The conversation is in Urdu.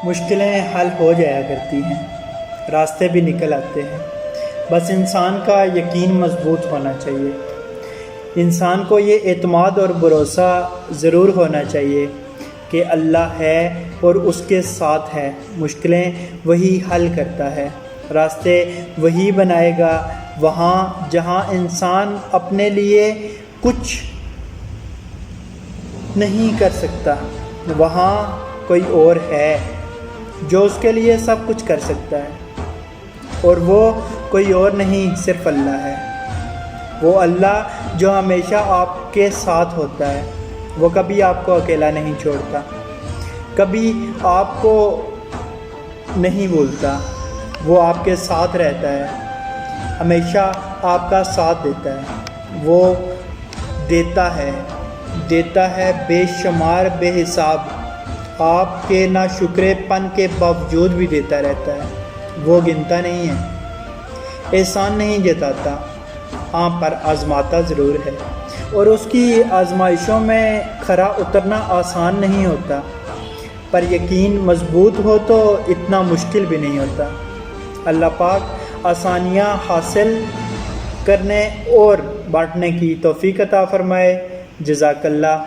مشکلیں حل ہو جایا کرتی ہیں، راستے بھی نکل آتے ہیں، بس انسان کا یقین مضبوط ہونا چاہیے۔ انسان کو یہ اعتماد اور بھروسہ ضرور ہونا چاہیے کہ اللہ ہے اور اس کے ساتھ ہے، مشکلیں وہی حل کرتا ہے، راستے وہی بنائے گا۔ وہاں جہاں انسان اپنے لیے کچھ نہیں کر سکتا، وہاں کوئی اور ہے جو اس کے لیے سب کچھ کر سکتا ہے، اور وہ کوئی اور نہیں، صرف اللہ ہے۔ وہ اللہ جو ہمیشہ آپ کے ساتھ ہوتا ہے، وہ کبھی آپ کو اکیلا نہیں چھوڑتا، کبھی آپ کو نہیں بھولتا، وہ آپ کے ساتھ رہتا ہے، ہمیشہ آپ کا ساتھ دیتا ہے۔ وہ دیتا ہے بے شمار بے حساب، آپ کے ناشکرے پن کے باوجود بھی دیتا رہتا ہے۔ وہ گنتا نہیں ہے، احسان نہیں جتاتا، ہاں پر آزماتا ضرور ہے، اور اس کی آزمائشوں میں کھرا اترنا آسان نہیں ہوتا، پر یقین مضبوط ہو تو اتنا مشکل بھی نہیں ہوتا۔ اللہ پاک آسانیاں حاصل کرنے اور بانٹنے کی توفیق عطا فرمائے۔ جزاک اللہ۔